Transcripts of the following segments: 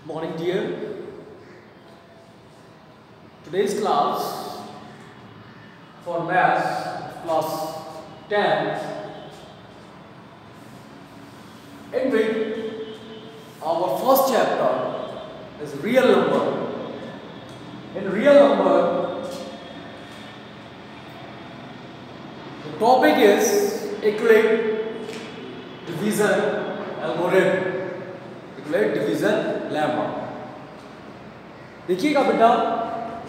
Morning, dear. Today's class for maths class 10, in which our first chapter is real number. In real number, the topic is Euclid division algorithm. Euclid division lemma. देखिएगा बेटा,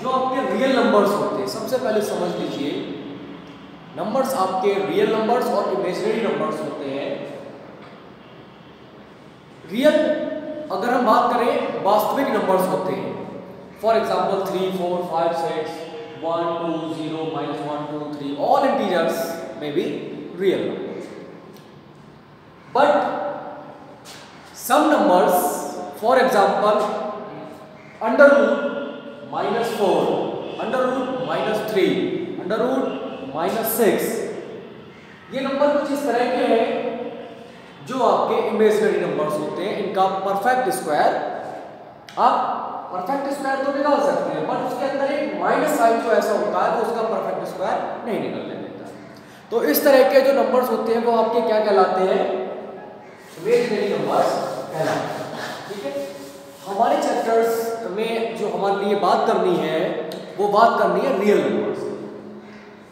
जो आपके real numbers होते हैं, सबसे पहले समझ लीजिए, नंबर्स आपके रियल नंबर्स और इमेजिनरी नंबर्स होते हैं। रियल अगर हम बात करें, वास्तविक नंबर्स होते हैं। For example 3, 4, 5, 6, 1, 2, 0, -1, 2, 3, all integers may be real numbers. But some numbers, for example, under root -4, under root -3, under root -6, ये नंबर कुछ इस तरह के हैं जो आपके इमेजिनरी नंबर्स होते हैं। इनका परफेक्ट स्क्वायर आप परफेक्ट स्क्वायर तो निकाल सकते हैं, बट उसके अंदर एक माइनस साइन जो ऐसा होता है वो उसका परफेक्ट स्क्वायर नहीं निकलने देता। तो इस तरह के जो नंबर्स होते हैं वो आपके क्या कहलाते हैं? इमेजिनरी नंबर्स कहलाते हैं। ठीक है, हमारे चैप्टर्स में जो हमारे लिए बात करनी है वो बात करनी है रियल नंबर्स।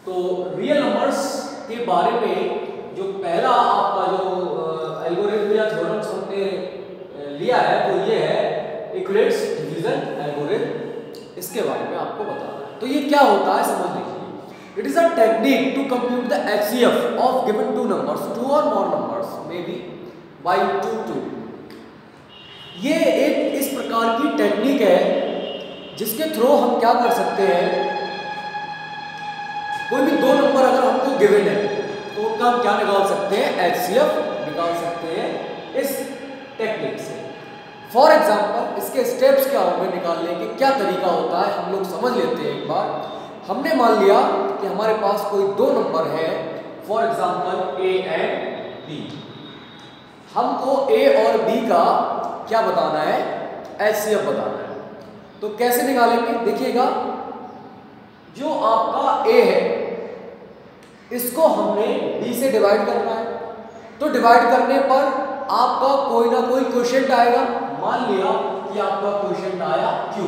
तो रियल नंबर्स के बारे में जो पहला आपका जो एल्गोरिथम या थ्योरम हमने लिया है वो ये है यूक्लिड डिवीजन एल्गोरिथम। इसके बारे में आपको बताना है। तो ये क्या होता है समझ लीजिए। It is a technique to compute the HCF of given two numbers, two or more numbers may be by 2. ये एक इस प्रकार की टेक्निक है जिसके थ्रू हम क्या कर सकते हैं, कोई भी दो नंबर अगर हमको गिवन है तो उनका हम क्या निकाल सकते हैं? एचसीएफ निकाल सकते हैं इस टेक्निक से। फॉर एग्जाम्पल इसके स्टेप्स क्या होंगे निकालने के, क्या तरीका होता है हम लोग समझ लेते हैं एक बार। हमने मान लिया कि हमारे पास कोई दो नंबर है, for example A and B. हमको ए और बी का क्या बताना है? एचसीएफ बताना है। तो कैसे निकालेंगे देखिएगा, जो आपका ए है इसको हमने बी से डिवाइड करना है। तो डिवाइड करने पर आपका कोई ना कोई क्वोशिएंट आएगा। मान लिया कि आपका क्वोशिएंट आया क्यू,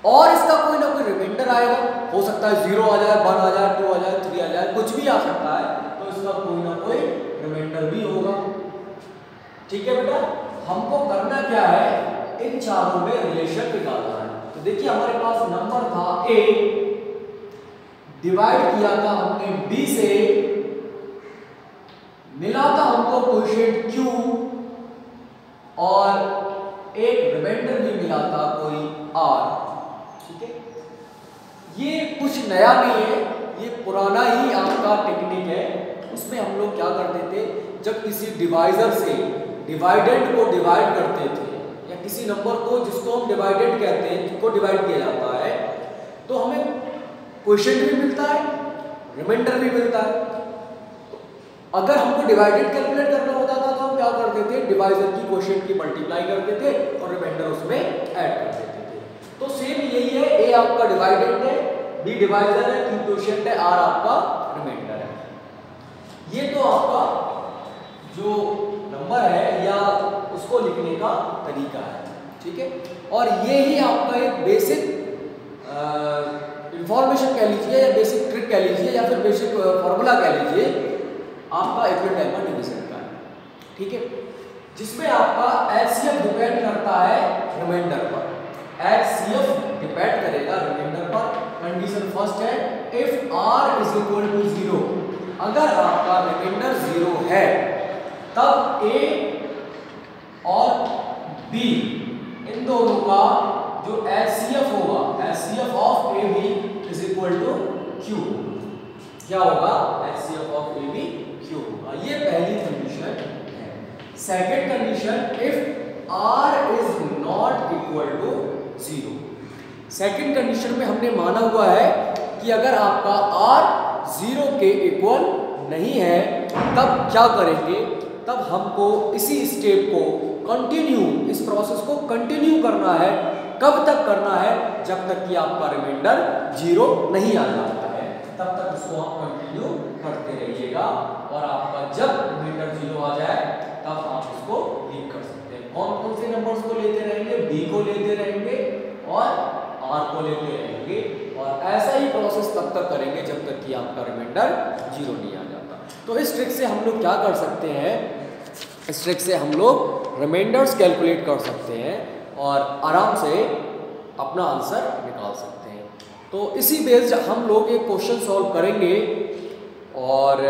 और इसका कोई ना कोई रिमाइंडर आएगा। हो सकता है 0 आ जाए, 1 आ जाए, 2 आ जाए, 3 आ जाए, कुछ भी आ सकता है। तो इसका कोई ना कोई रिमाइंडर भी होगा। ठीक है बेटा, हमको करना क्या है? इन चारों में रिलेशन निकालना है। तो देखिए हमारे पास नंबर था ए, डिवाइड किया था हमने बी से, मिला था हमको क्वोशिएंट क्यू, और एक रिमाइंडर भी मिला था कोई आर। ठीक है, ये कुछ नया नहीं है, ये पुराना ही आपका टेक्निक है। उसमें हम लोग क्या करते थे, जब किसी डिवाइजर से डिवाइडेंड को डिवाइड करते थे, या किसी नंबर को जिसको हम डिवाइडेड कहते हैं, जिसको डिवाइड किया जाता है, तो हमें क्वोशिएंट भी मिलता है, रिमाइंडर भी मिलता है। अगर हमको डिवाइडेड कैलकुलेट करना होता था तो हम क्या करते थे? डिवाइजर की क्वोशिएंट की मल्टीप्लाई करते थे और रिमाइंडर उसमें ऐड कर देते थे। तो सेम यही है, ए आपका डिवाइडेड है, बी डिवाइजर है, क्यू क्वोशिएंट है, आर आपका रिमाइंडर है। ये तो आपका जो नंबर है या उसको लिखने का तरीका है। ठीक है, और ये ही आपका एक बेसिक इंफॉर्मेशन कह लीजिए, या बेसिक ट्रिक कह लीजिए, या फिर बेसिक फॉर्मूला कह लीजिए आपका यूक्लिड lemma डिवीजन का है। ठीक है, जिसमें आपका एचसीएफ डिपेंड करता है रिमाइंडर पर। एचसीएफ डिपेंड करेगा रिमाइंडर पर। कंडीशन फर्स्ट है, if R is equal to 0, अगर आपका रिमाइंडर 0 है तब ए और बी इन दोनों का जो एचसीएफ होगा, HCF of A B is equal to Q. क्या होगा? HCF of A B Q होगा। ये पहली कंडीशन है। Second condition, if R is not equal to 0। Second condition में हमने माना हुआ है कि अगर आपका आर 0 के इक्वल नहीं है तब क्या करेंगे? तब हमको इसी स्टेप को कंटिन्यू, इस प्रोसेस को कंटिन्यू करना है। कब तक करना है? जब तक कि आपका रिमाइंडर 0 नहीं आ जाता है, तब तक उसको आप कंटिन्यू करते रहिएगा। और आपका जब रिमाइंडर 0 आ जाए तब आप इसको लीक कर सकते हैं। कौन कौन से नंबर्स को लेते रहेंगे? b को लेते रहेंगे और r को लेते रहेंगे, और ऐसा ही प्रोसेस तब तक करेंगे जब तक कि आपका रिमाइंडर 0 नहीं आ जाता। तो इस ट्रिक से हम लोग क्या कर सकते हैं? इस ट्रिक से हम लोग रिमाइंडर्स कैलकुलेट कर सकते हैं और आराम से अपना आंसर निकाल सकते हैं। तो इसी बेस्ड हम लोग एक क्वेश्चन सॉल्व करेंगे और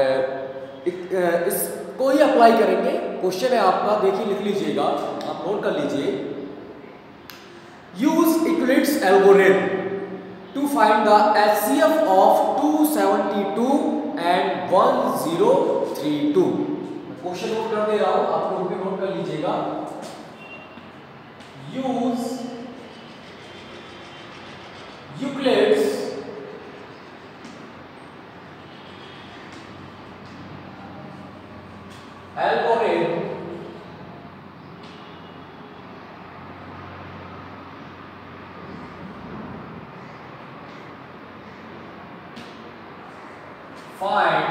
इसको ही अप्लाई करेंगे। क्वेश्चन है आपका, देखिए लिख लीजिएगा, आप नोट कर लीजिए। Use Euclid's algorithm to find the HCF of 272 and 1032। Question note कर दे रहा हूं, आप लोग भी नोट कर लीजिएगा। Use Euclid's algorithm find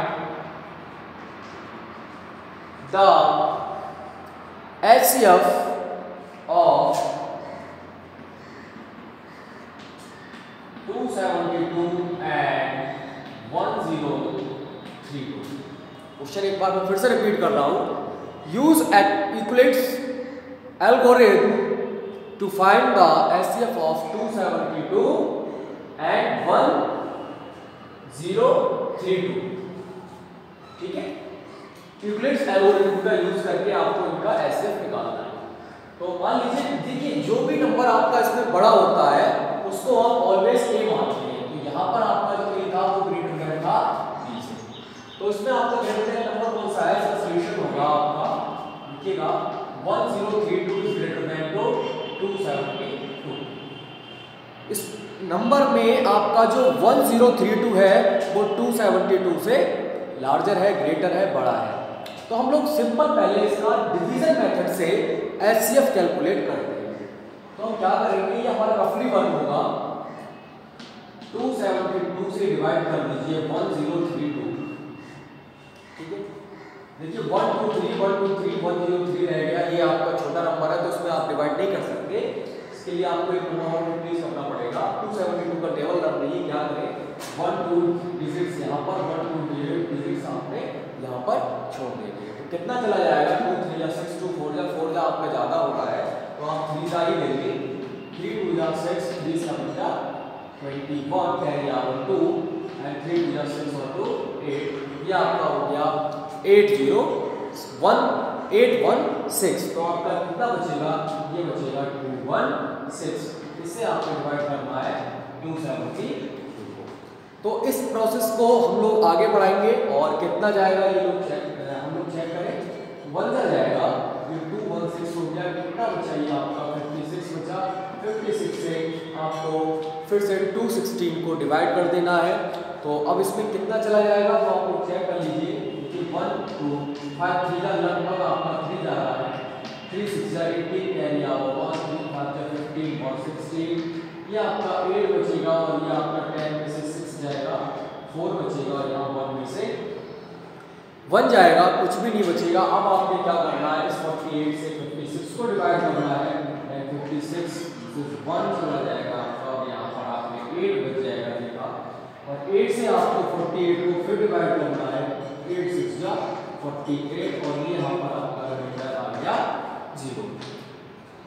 the HCF of 272 and 1032। Question एक बार मैं फिर से रिपीट कर रहा हूं। Use Euclid's algorithm to find the HCF of 272 and 1032। ठीक है, यूक्लिड्स एल्गोरिथम का यूज करके आपको इनका HCF निकालना है। तो मान लीजिए, देखिए जो भी नंबर आपका इसमें बड़ा होता है उसको आप ऑलवेज a मानते हैं। तो यहाँ पर आपका जो a था वो ग्रेटर देन था b से। तो इसमें आपका ग्रेटर देन नंबर कौन सा है? इसका सॉल्यूशन होगा आपका, लिखिएगा 1032 इज ग्रेटर देन 272। इस नंबर में आपका जो 1032 है वो 272 से लार्जर है, ग्रेटर है, बड़ा है। तो हम लोग सिंपल पहले इसका डिवीजन मेथड से HCF कैलकुलेट करते हैं। तो हम क्या करेंगे, ये हमारा रफली वर्क होगा, 272 से डिवाइड कर दीजिए 1032। ठीक है, देखिए 1 2 3 1 2 3 103 रह गया। ये आपका छोटा नंबर है तो इसमें आप डिवाइड नहीं कर सकते, इसके लिए आपको एक नंबर और इंक्रीज करना पड़ेगा। 272 का टेबल रख लीजिए, क्या करें, 1 2 डिजिट्स यहाँ पर, 1 2 डिजिट्स आपने यहाँ पर छोड़ देंगे। तो कितना चला जाएगा? 2 3 या 6 2 4 या 4 या आपका ज़्यादा हो रहा है तो आप 3 जा ही लेंगे। 3 2 या 6 3 7 या 21 कैरी आवर 2 एंड 3 2 या 6 और 2 8। ये आपका हो गया 80116। तो आपका कितना बचेगा? ये बचेगा 216। इससे आपको डिवाइड करना है 272 को। तो इस प्रोसेस को हम लोग आगे बढ़ाएंगे और कितना जाएगा ये लोग हम लोग चेक करें। 1 का जाएगा, ये 216 हो गया। कितना बचा? ये आपका 56 बचा। 56 से आपको फिर से 216 को डिवाइड कर देना है। तो अब इसमें कितना चला जाएगा तो आप लोग चेक कर लीजिए। 1 2 5 3 का लगभग आपका 3 जा रहा है। 3 6 जा 18 कैरी आवर 1 3 5 जा 15 और 16। ये आपका 8 बचेगा और ये आपका 10 में से 6 जाएगा, 4 बचेगा और यहाँ 1 में से 1 जाएगा, कुछ भी नहीं बचेगा। अब आपने क्या करना है, इस 48 से 56 को डिवाइड करना है। 56 1 चला जाएगा आपका और यहाँ पर आपने 8 बच जाएगा, देखा। और 8 से आपको 48 को फिर डिवाइड करना है। 8 6 जा 48 और ये यहाँ पर आपका रिमाइंडर आ गया 0।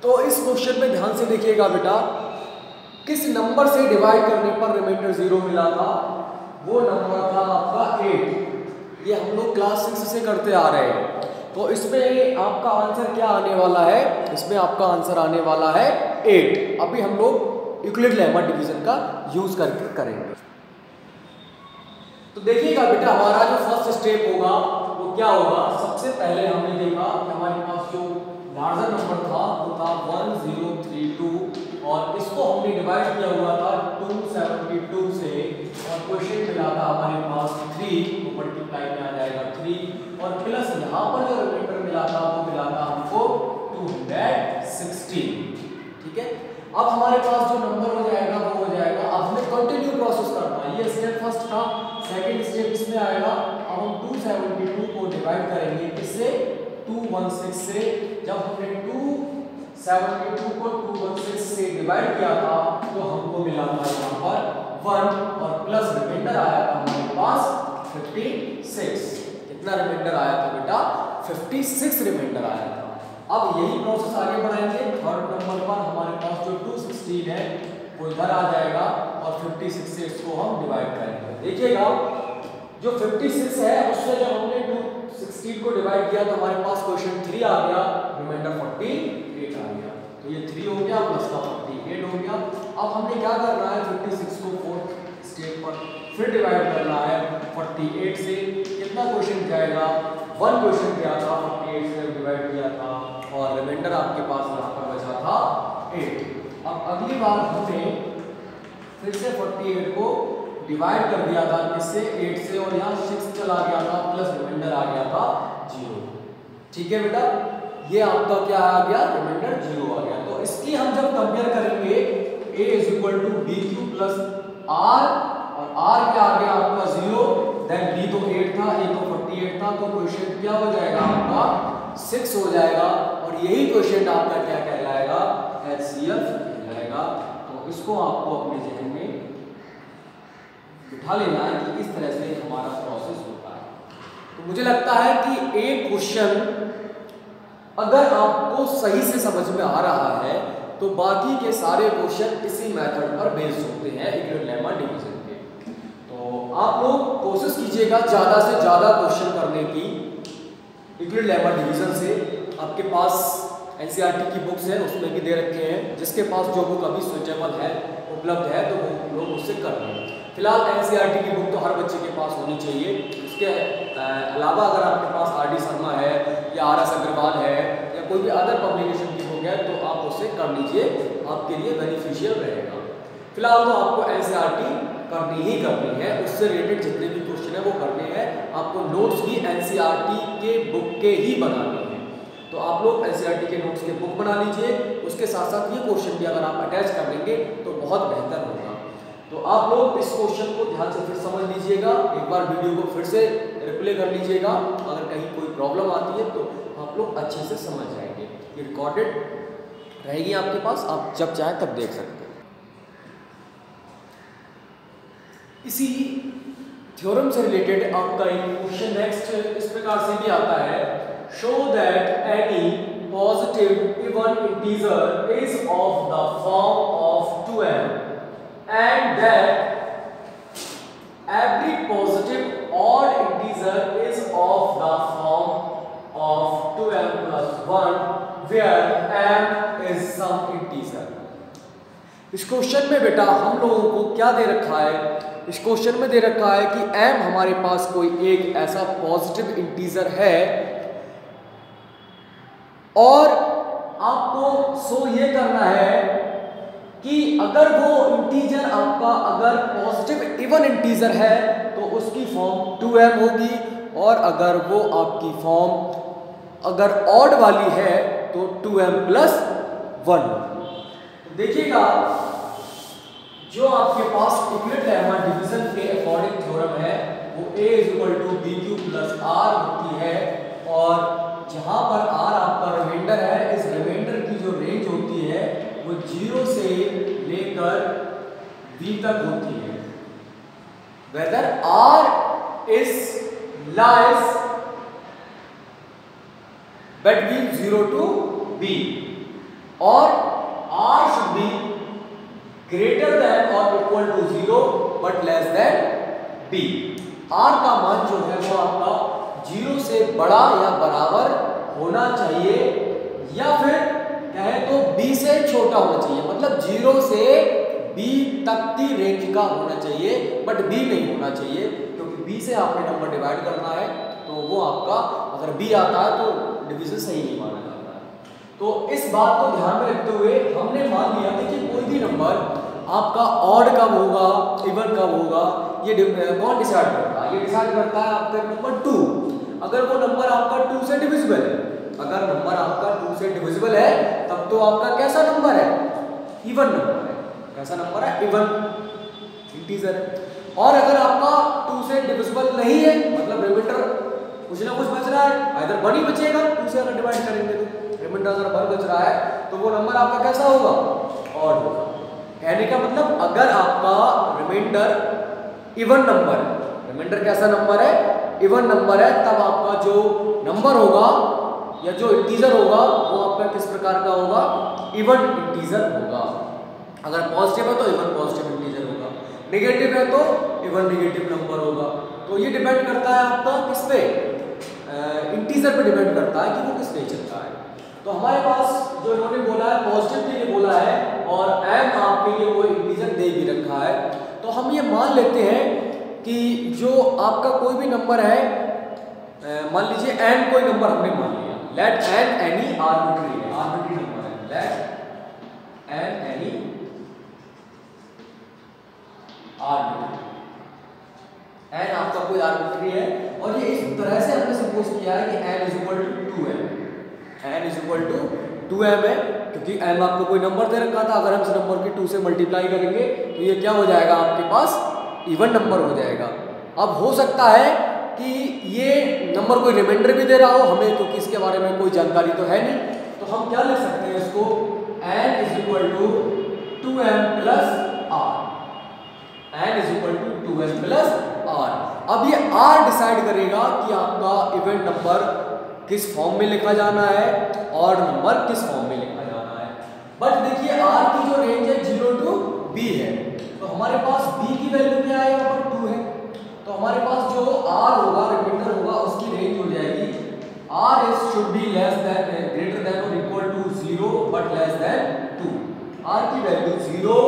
तो इस क्वेश्चन में ध्यान से देखिएगा बेटा, किस नंबर से डिवाइड करने पर रिमाइंडर 0 मिला था? वो नंबर था आपका 8। ये हम लोग क्लास 6 से करते आ रहे हैं। तो इसमें आपका आंसर क्या आने वाला है? इसमें आपका आंसर आने वाला है 8। अभी हम लोग यूक्लिड लेमा डिवीजन का यूज करके करेंगे। तो देखिएगा बेटा, हमारा जो फर्स्ट स्टेप होगा वो क्या होगा? सबसे पहले हमने देखा कि हमारे पास जो लार्जर नंबर था वो था 1032 और इसको हमने डिवाइड किया हुआ था 272 से और क्वेश्चन मिला था हमारे पास 3, तो मल्टीप्लाई में आ जाएगा 3 और प्लस यहाँ पर जो रिमाइंडर मिला था वो मिला था हमको 200। 16। ठीक है, अब हमारे पास जो नंबर हो जाएगा वो हो जाएगा, अब हमें कंटिन्यू प्रोसेस करना है। ये स्टेप फर्स्ट था, सेकंड स्टेप इसमें आएगा। अब हम 272 को डिवाइड करेंगे किससे, 216 से। जब हमने 272 को 216 से डिवाइड किया था तो हमको मिला था यहाँ पर 1 और प्लस रिमाइंडर आया था हमारे पास 56। कितना रिमाइंडर आया था बेटा, 56 रिमाइंडर आया था। अब यही प्रोसेस आगे बढ़ाएंगे। थर्ड नंबर पर हमारे पास जो 216 है वो इधर आ जाएगा और 56 से इसको हम डिवाइड करेंगे। देखिएगा जो 56 है उससे जब हमने 216 को डिवाइड किया तो हमारे पास क्वेश्चन 3 आ गया, रिमाइंडर 48 आ गया। तो ये 3 हो गया प्लस का 48 हो गया। अब हमने क्या करना है, 56 को फोर्थ स्टेप पर फिर डिवाइड करना है 48 से। कितना क्वेश्चन जाएगा, 1 क्वेश्चन गया था, 48 से डिवाइड किया था और रिमाइंडर आपके पास यहाँ पर बचा था 8। अब अगली बार हमने फिर से 48 को डिवाइड कर दिया था किससे, 8 से, और यहाँ 6 चला गया था प्लस रिमाइंडर आ गया था 0। ठीक है बेटा, ये आपका क्या आ गया, रिमाइंडर 0 आ गया। तो इसकी हम जब कंपेयर करेंगे a = bq प्लस r, और r क्या आ गया आपका 0, देन b तो 8 था, a तो 48 था, तो क्वेश्चन क्या हो जाएगा आपका 6 हो जाएगा। और यही क्वेश्चन आपका क्या कहलाएगा, HCF कहलाएगा। तो इसको आपको अपने जहन में बिठा लेना है कि इस तरह से हमारा प्रोसेस होता है। तो मुझे लगता है कि एक क्वेश्चन अगर आपको सही से समझ में आ रहा है तो बाकी के सारे क्वेश्चन इसी मेथड पर बेस्ड होते हैं, यूक्लिड लेमा डिवीजन के। तो आप लोग कोशिश कीजिएगा ज़्यादा से ज़्यादा क्वेश्चन करने की यूक्लिड लेमा डिवीजन से। आपके पास एनसीईआरटी की बुक्स हैं, उसमें भी दे रखे हैं, जिसके पास जो बुक अभी स्विचेबल है, उपलब्ध है, तो वो लोग उससे कर लें। फिलहाल एनसीईआरटी की बुक तो हर बच्चे के पास होनी चाहिए। इसके अलावा अगर आपके पास आर डी शर्मा है या आर एस अग्रवाल है या कोई भी अदर पब्लिकेशन की बुक है तो आप उससे कर लीजिए, आपके लिए बेनिफिशियल रहेगा। फिलहाल तो आपको एनसीईआरटी करनी ही करनी है, उससे रिलेटेड जितने भी क्वेश्चन है वो करने हैं। आपको नोट्स भी एनसीईआरटी के बुक के ही बनाने हैं, तो आप लोग एनसीईआरटी के नोट्स के बुक बना लीजिए। उसके साथ साथ ये क्वेश्चन भी अगर आप अटैच कर लेंगे तो बहुत बेहतर होगा। तो आप लोग इस क्वेश्चन को ध्यान से फिर समझ लीजिएगा, एक बार वीडियो को फिर से रिप्ले कर लीजिएगा। अगर कहीं कोई प्रॉब्लम आती है तो आप लोग अच्छे से समझ जाएंगे। ये रिकॉर्डेड रहेगी आपके पास, आप जब चाहे तब देख सकते हैं। इसी थ्योरम से रिलेटेड आपका एक क्वेश्चन नेक्स्ट इस प्रकार से भी आता है, show that any positive even integer is of the form of 2m and that every positive odd integer is of the form of 2m plus 1 where m is some integer। इस question में बेटा हम लोगों को क्या दे रखा है, इस क्वेश्चन में दे रखा है कि m हमारे पास कोई एक ऐसा पॉजिटिव इंटीजर है और आपको शो ये करना है कि अगर वो इंटीजर आपका अगर पॉजिटिव इवन इंटीजर है तो उसकी फॉर्म 2m होगी, और अगर वो आपकी फॉर्म अगर ऑड वाली है तो 2m plus 1। देखिएगा जो आपके पास यूक्लिड लेमा डिवीजन के अकॉर्डिंग थ्योरम है वो a = bq plus r होती है, और जहां पर r आपका रिमाइंडर है, इस रिमाइंडर की जो रेंज होती है वो 0 से लेकर b तक होती है। Whether r is lies between 0 to b और r should be greater than or equal to 0 but less than b। r का मान जो है वो आपका 0 से बड़ा या बराबर होना चाहिए, या फिर कहें तो b से छोटा होना चाहिए, मतलब 0 से b तक की रेंज का होना चाहिए, बट b नहीं होना चाहिए, क्योंकि b से आपने नंबर डिवाइड करना है तो वो आपका अगर b आता है तो डिवीजन सही नहीं माना जाता है। तो इस बात को ध्यान में रखते हुए हमने मान लिया कि कोई भी नंबर आपका ऑड कब होगा, इवन कब होगा, ये कौन डिसाइड करता है, ये डिसाइड करता है आपका नंबर 2। अगर वो नंबर आपका 2 से डिविजिबल है अगर नंबर आपका 2 से डिविजिबल है तब तो आपका कैसा नंबर है, इवन नंबर है। कैसा नंबर है, इवन इंटीजर है। और अगर आपका 2 से डिविजिबल नहीं है, मतलब रिमाइंडर कुछ ना कुछ बच रहा है, आइदर 1 ही बचेगा 2 से अगर डिवाइड करेंगे तो रिमाइंडर अगर 1 बच रहा है तो वो नंबर आपका कैसा होगा, ऑड होगा। कहने का मतलब अगर आपका रिमाइंडर इवन नंबर है, रिमाइंडर कैसा नंबर है, इवन नंबर है, तब आपका जो नंबर होगा या जो इंटीजर होगा वो आपका किस प्रकार का होगा, इवन इंटीजर होगा। अगर पॉजिटिव है तो इवन पॉजिटिव इंटीजर होगा, नेगेटिव है तो इवन नेगेटिव नंबर होगा। तो ये डिपेंड करता है आपका किस पे, इंटीजर पे डिपेंड करता है कि वो किस नेचर का है। तो हमारे पास जो इन्होंने बोला है पॉजिटिव के लिए बोला है और m आपके लिए वो इंटीजर दे भी रखा है। तो हम ये मान लेते हैं कि जो आपका कोई भी नंबर है, मान लीजिए n कोई नंबर हमने मान लिया, लेट n एनी आर्बिट्री है, आर्बिट्री नंबर है, let n any arbitrary, n आपका कोई आर्बिट्री है और ये इस तरह से हमने सपोज किया है कि n is equal to 2m, n is equal to 2m है, क्योंकि m आपको कोई नंबर दे रखा था। अगर हम इस नंबर की 2 से मल्टीप्लाई करेंगे तो ये क्या हो जाएगा, आपके पास इवन नंबर हो जाएगा। अब हो सकता है कि ये नंबर कोई रिमाइंडर भी दे रहा हो हमें, क्योंकि इसके बारे में कोई जानकारी तो है नहीं। तो हम क्या लिख सकते हैं इसको, n is equal to 2m plus r, n is equal to 2m plus r। अब ये r डिसाइड करेगा कि आपका इवन नंबर किस फॉर्म में लिखा जाना है, ऑड नंबर किस फॉर्म में लिखा जाना है। बट देखिए r की जो रेंज है 0 टू b है, तो हमारे पास b की वैल्यू क्या है, यहाँ पर 2 है। तो हमारे पास जो r होगा, रिमाइंडर होगा, उसकी रेंज हो जाएगी r is should be less than greater than और equal to 0 but less than 2। r की वैल्यू 0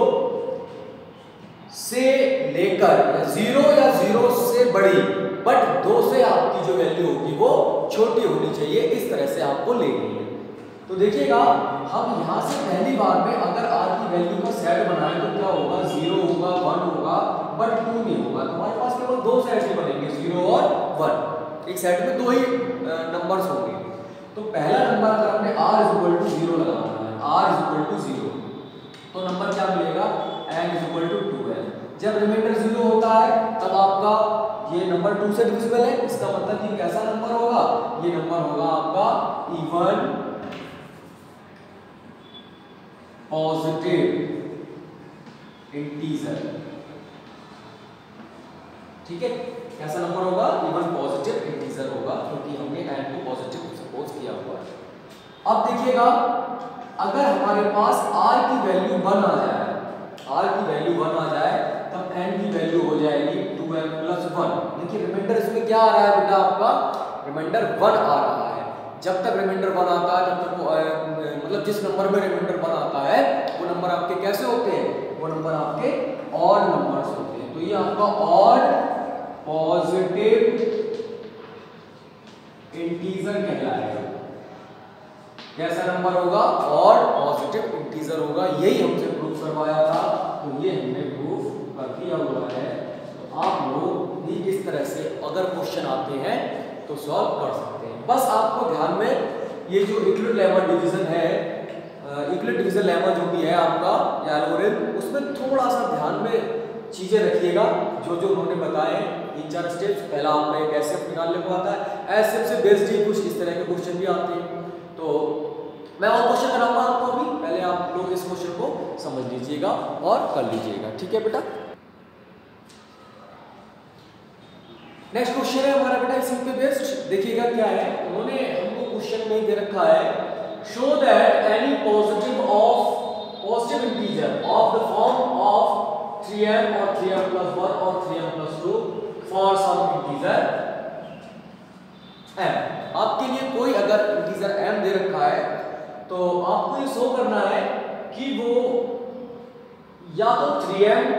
से लेकर 0 या 0 से बड़ी, बट 2 से आपकी जो वैल्यू होगी वो छोटी होनी चाहिए, इस तरह से आपको लेनी है। तो देखिएगा हम यहाँ से पहली बार में अगर r की वैल्यू का सेट बनाएं तो क्या होगा, 0 होगा, 1 होगा, बट 2 नहीं होगा। तो हमारे पास केवल 2 सेट ही बनेंगे, 0 और 1, एक सेट में 2 ही नंबर्स होंगे। तो पहला नंबर अगर हमने r इज इक्वल टू 0 लगाना है, r इज इक्वल टू 0, तो नंबर क्या मिलेगा, n is equal to 2n। जब रिमाइंडर 0 होता है तब आपका ये नंबर 2 से डिविजिबल है, इसका मतलब ये कैसा नंबर होगा, ये नंबर होगा आपका इवन पॉजिटिव इंटीजर। ठीक है, कैसा नंबर होगा, इवन पॉजिटिव इंटीजर होगा, क्योंकि हमने n को पॉजिटिव सपोज किया हुआ है। अब देखिएगा अगर हमारे पास r की वैल्यू 1 आ जाए, r की वैल्यू 1 आ जाए तब n की वैल्यू हो जाएगी 2m प्लस 1। देखिए रिमाइंडर इसमें क्या आ रहा है बेटा, आपका रिमाइंडर 1 आ रहा है। जब तक रिमाइंडर 1 आता है तब तक वो मतलब जिस नंबर में रिमाइंडर 1 आता है वो नंबर आपके कैसे होते हैं, वो नंबर आपके ऑड नंबर्स होते हैं। तो ये आपका ऑड पॉजिटिव इंटीजर कहलाएगा। कैसा नंबर होगा, ऑड पॉजिटिव इंटीजर होगा। यही हमसे प्रूफ करवाया था, तो ये हमने प्रूफ कर दिया हुआ है। तो आप लोग भी इस तरह से अगर क्वेश्चन आते हैं तो सॉल्व कर सकते हैं। बस आपको ध्यान में ये जो यूक्लिड लेमा डिवीजन है, यूक्लिड डिवीजन लेमा जो भी है आपका या एल्गोरिथम, उसमें थोड़ा सा ध्यान में चीजें रखिएगा जो जो उन्होंने बताए 3-4 स्टेप्स। पहला आपका एक एसएफ निकालने को आता है, एसएफ से बेस्ड ही कुछ इस तरह के क्वेश्चन भी आते हैं। तो मैं और क्वेश्चन कराऊंगा आपको अभी, पहले आप लोग इस क्वेश्चन को समझ लीजिएगा और कर लीजिएगा। ठीक है बेटा, नेक्स्ट क्वेश्चन है हमारा बेटा इसी पे बेस्ड। देखिएगा क्या है, उन्होंने हमको क्वेश्चन में दे रखा है, show that any positive integer of the form of 3m और 3m plus 1 और 3m plus 2 for some integer m। आपके लिए कोई अगर इंटीजर m दे रखा है तो आपको ये शो करना है कि वो या तो 3m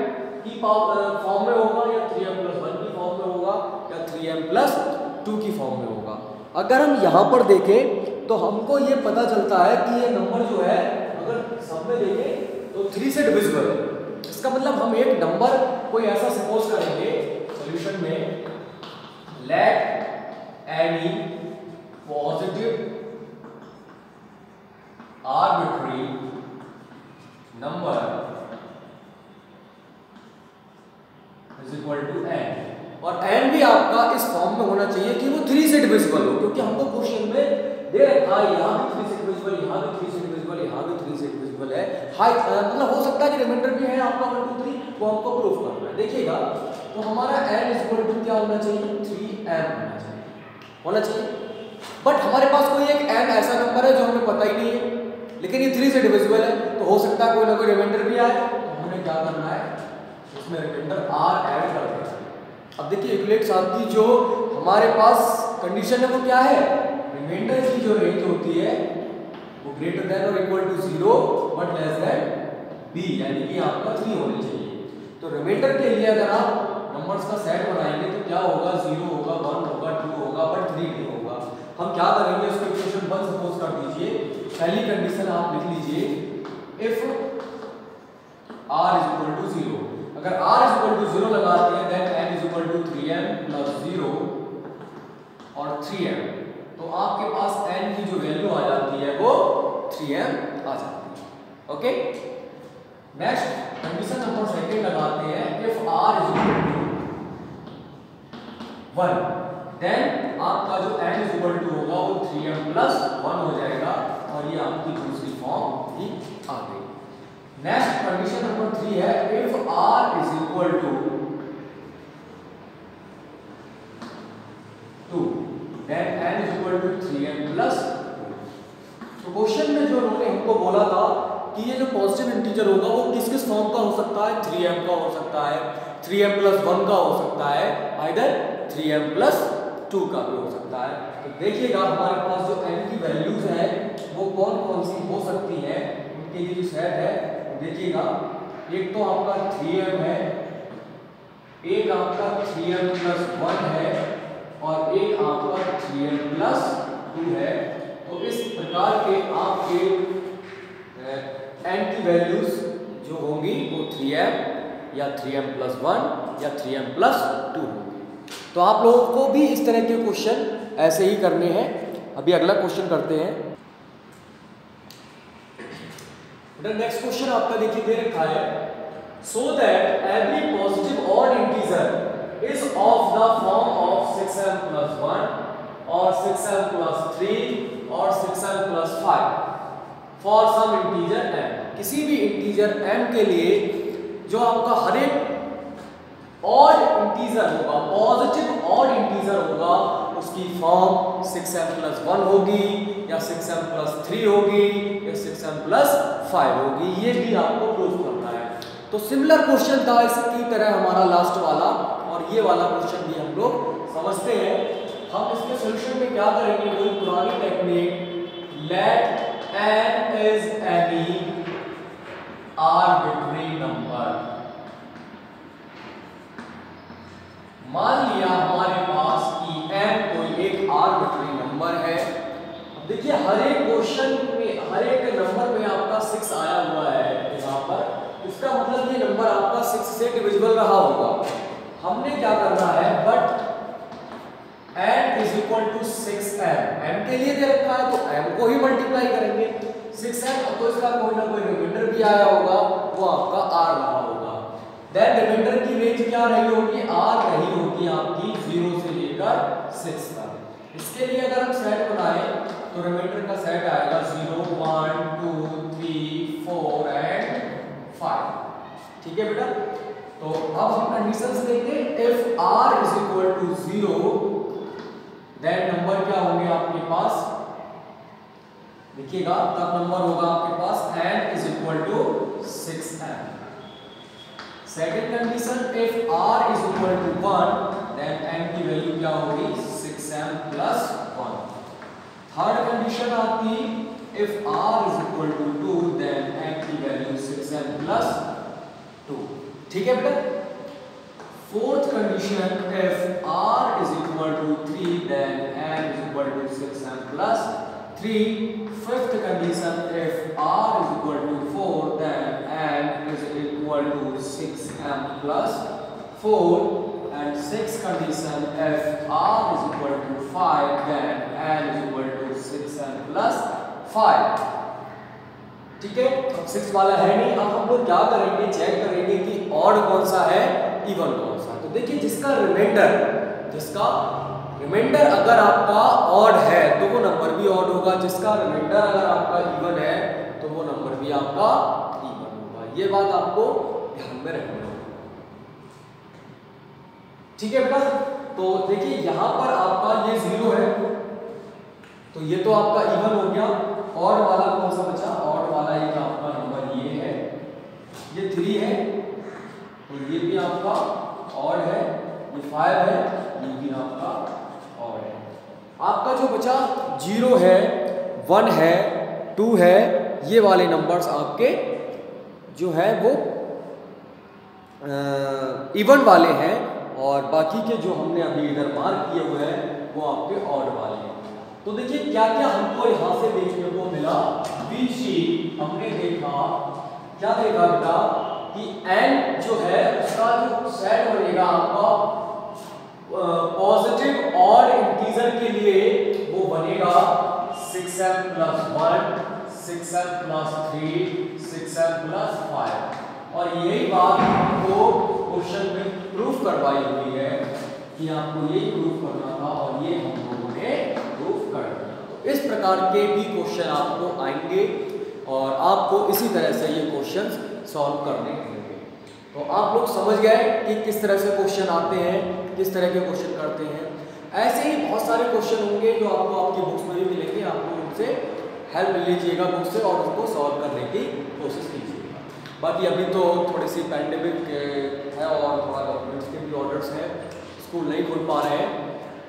की फॉर्म में होगा या 3m plus 1 की फॉर्म में होगा या 3m plus 2 की फॉर्म में होगा। अगर हम यहाँ पर देखें तो हमको ये पता चलता है कि ये नंबर जो है अगर सब में देखें तो 3 से डिविजिबल है। इसका मतलब हम एक नंबर कोई ऐसा सपोज करेंगे सॉल्यूशन में, let any positive arbitrary number is equal to n, और n भी आपका इस फॉर्म में होना चाहिए कि वो 3 से डिविजिबल हो, क्योंकि हमको क्वेश्चन में दे रखा है यहाँ भी 3 से डिविजिबल, यहाँ भी 3 से डिविजिबल, यहाँ भी 3 से डिविजिबल है। मतलब हो सकता है कि रिमाइंडर भी है आपका 1 2 3, वो हमको प्रूफ करना है। देखिएगा तो हमारा n इज इक्वल टू क्या होना चाहिए, 3m होना चाहिए। बट हमारे पास कोई एक n ऐसा नंबर है जो हमें पता ही नहीं है, लेकिन ये 3 से डिविजिबल है, तो हो सकता है कोई ना कोई रिमाइंडर भी आए, तो हमें क्या करना है, इसमें रिमाइंडर r ऐड कर देना है। अब देखिए इक्वलेट साथ की जो हमारे पास कंडीशन है वो क्या है, रिमाइंडर की जो रेंज होती है वो ग्रेटर देन और equal to 0 but less than b, यानी कि आपका 3 होनी चाहिए। तो रिमाइंडर के लिए अगर आप नंबर्स का सेट बनाएंगे तो क्या होगा, 0 होगा, 1 होगा, 2 होगा, बट 3 नहीं होगा। हम क्या करेंगे, उसको इक्वेशन 1 सपोज कर दीजिए, पहली कंडीशन आप लिख लीजिए, if r is equal to 0, अगर r इज इक्वल टू 0 लगाते हैं then n is equal to 3m plus 0 और 3m, तो आपके पास n की जो वैल्यू आ जाती है वो 3m आ जाती है। Okay, next condition number second लगाते हैं, if r is equal to 1 then आपका जो n इज इक्वल टू होगा वो 3m प्लस 1 हो जाएगा, और ये आपकी दूसरी फॉर्म भी आ गई। नेक्स्ट कंडीशन नंबर 3 है, if r is equal to 2 then n is equal to 3m plus 2। तो क्वेश्चन में जो उन्होंने हमको बोला था कि ये जो पॉजिटिव इंटीजर होगा वो किस किस फॉर्म का हो सकता है, 3m का हो सकता है, 3m प्लस 1 का हो सकता है, आइदर 3m प्लस 2 का भी हो सकता है। तो देखिएगा हमारे पास जो n की वैल्यूज है वो कौन कौन सी हो सकती है, उनके लिए जो सेट है देखिएगा, एक तो आपका 3m है, एक आपका 3m प्लस 1 है, और एक आपका 3m प्लस 2 है। तो इस प्रकार के आपके n की वैल्यूज जो होंगी वो 3m या 3m प्लस 1 या 3m प्लस 2 होंगी। तो आप लोगों को भी इस तरह के क्वेश्चन ऐसे ही करने हैं। अभी अगला क्वेश्चन करते हैं। नेक्स्ट क्वेश्चन आपका देखिए दे रखा है, so that every positive odd integer is of the form of 6m plus 1 और 6m प्लस 3 और 6m plus 5 for some integer m। किसी भी इंटीजर m के लिए जो आपका हर एक ऑड इंटीजर होगा, पॉजिटिव ऑड इंटीजर होगा, उसकी फॉर्म 6m प्लस 1 होगी या 6m प्लस 3 होगी या 6m प्लस 5 होगी। ये भी आपको प्रूफ करना है। तो सिमिलर क्वेश्चन था इसकी तरह हमारा लास्ट वाला, और ये वाला क्वेश्चन भी हम लोग समझते हैं। हम इसके सोल्यूशन में क्या करेंगे, वही पुरानी technique, let n is any arbitrary number. मान लिया हमारे पास कि n कोई एक आर्बिट्रेरी नंबर है। अब देखिए हर एक क्वेश्चन में हर एक नंबर में आपका 6 आया हुआ है यहाँ पर, इसका मतलब ये नंबर आपका 6 से डिविजिबल रहा होगा। हमने क्या करना है, but n is equal to 6m, m के लिए दे रखा है तो m को ही मल्टीप्लाई करेंगे 6m, तो इसका कोई ना कोई रिमाइंडर भी आया होगा, वो आपका r रहा होगा। देन रिमाइंडर की रेंज क्या रही होगी, r रही होगी आपकी 0 से लेकर 6 तक। इसके लिए अगर हम सेट बनाए तो रिमाइंडर का सेट आएगा 0 1 2 3 4 एंड 5। ठीक है बेटा, तो अब हम कंडीशंस देंगे, if r is equal to 0 then number क्या होंगे आपके पास, देखिएगा तब नंबर होगा आपके पास n is equal to 6m। Second condition, if r is equal to 1 then n की वैल्यू क्या होगी, 6m प्लस 1। थर्ड कंडीशन आती, if r is equal to 2 then n की वैल्यू 6m प्लस 2। ठीक है बेटा। Fourth condition, if r is equal to 3 then n is equal to 6m plus 3। Fifth condition, if r is equal to 4 then n is equal to 6m plus 4। And sixth condition, if r is equal to 5 then n is equal to 6m plus 5। ठीक है, अब 6 वाला है नहीं। अब हम लोग क्या करेंगे, चेक करेंगे कि ऑड कौन सा है, इवन कौन सा। तो देखिए जिसका रिमाइंडर अगर आपका ऑड है तो वो नंबर भी ऑड होगा, जिसका रिमाइंडर अगर आपका इवन है तो वो नंबर भी आपका इवन होगा। ये बात आपको ध्यान में रखनी होगी। ठीक है बेटा, तो देखिए यहां पर आपका ये 0 है तो ये तो आपका इवन हो गया। ऑड वाला कौन सा बचा, ऑड वाला एक आपका नंबर ये है, ये 3 है तो ये भी आपका ऑड है, ये 5 है, ये भी आपका ऑड है। आपका जो बचा 0 है, 1 है, 2 है, ये वाले नंबर्स आपके जो है वो इवन वाले हैं और बाकी के जो हमने अभी इधर मार्क किए हुए हैं वो आपके ऑड वाले हैं। तो देखिए क्या क्या हमको यहां से देखने को मिला। बीसी हमने देखा, क्या देखा बेटा कि n जो है उसका जो सेट बनेगा आपका पॉजिटिव ऑड इंटीजर के लिए वो बनेगा 6m + 1, 6m + 3, 6m + 5। और यही बात हमको क्वेश्चन में प्रूफ करवाई हुई है कि आपको ये प्रूफ करना था और ये हम लोगों ने प्रूफ कर दिया। तो इस प्रकार के भी क्वेश्चन आपको आएंगे और आपको इसी तरह से ये क्वेश्चंस सॉल्व करने होंगे। तो आप लोग समझ गए कि किस तरह से क्वेश्चन आते हैं, किस तरह के क्वेश्चन करते हैं। ऐसे ही बहुत सारे क्वेश्चन होंगे जो आपको आपकी बुक्स में भी मिलेंगे, आप लोग उनसे हेल्प लीजिएगा बुक से और उसको सॉल्व करने की कोशिश कीजिएगा। बाकी अभी तो थोड़ी सी पैंडेमिक है और थोड़ा गवर्नमेंट्स के भी ऑर्डर्स हैं, स्कूल नहीं खुल पा रहे हैं,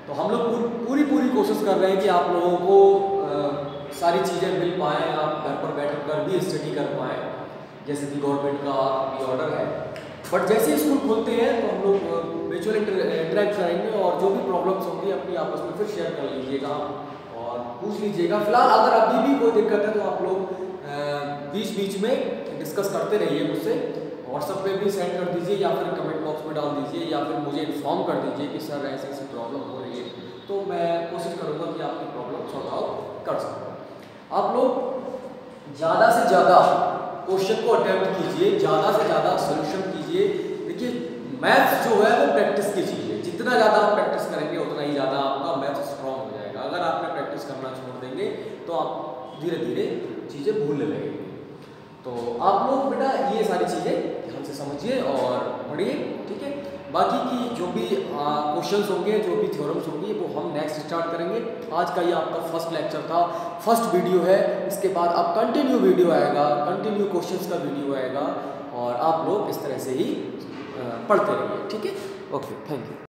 तो हम लोग पूरी कोशिश कर रहे हैं कि आप लोगों को सारी चीज़ें मिल पाएँ, आप घर पर बैठ कर भी स्टडी कर पाएँ जैसे कि गवर्नमेंट का अभी ऑर्डर है। बट जैसे ही स्कूल खुलते हैं तो हम लोग म्यूचुअल इंटरेक्ट करेंगे और जो भी प्रॉब्लम्स होंगी अपनी आपस में फिर शेयर कर लीजिएगा और पूछ लीजिएगा। फिलहाल अगर अभी भी कोई दिक्कत है तो आप लोग बीच में डिस्कस करते रहिए मुझसे, व्हाट्सएप पे भी सेंड कर दीजिए या फिर कमेंट बॉक्स में डाल दीजिए या फिर मुझे इन्फॉर्म कर दीजिए कि सर ऐसी ऐसी प्रॉब्लम हो रही है, तो मैं कोशिश करूँगा कि आपकी प्रॉब्लम सॉल्व आउट कर सकूँ। आप लोग ज़्यादा से ज़्यादा क्वेश्चन को अटेम्प्ट कीजिए, ज़्यादा से ज़्यादा सोल्यूशन कीजिए। देखिए मैथ्स जो है वो प्रैक्टिस की चीज़ है, जितना ज़्यादा आप प्रैक्टिस करेंगे उतना ही ज़्यादा आपका मैथ्स स्ट्रॉन्ग हो जाएगा। अगर आपने प्रैक्टिस करना छोड़ देंगे तो आप धीरे धीरे चीज़ें भूलने लगेंगे। तो आप लोग बेटा ये सारी चीज़ें ध्यान से समझिए और पढ़िए, ठीक है। बाकी की जो भी क्वेश्चंस होंगे, जो भी थ्योरम्स होंगी वो हम नेक्स्ट स्टार्ट करेंगे। आज का ये आपका फर्स्ट लेक्चर था, फर्स्ट वीडियो है। इसके बाद अब कंटिन्यू वीडियो आएगा, कंटिन्यू क्वेश्चंस का वीडियो आएगा और आप लोग इस तरह से ही पढ़ते रहिए, ठीक है। Okay, thank you.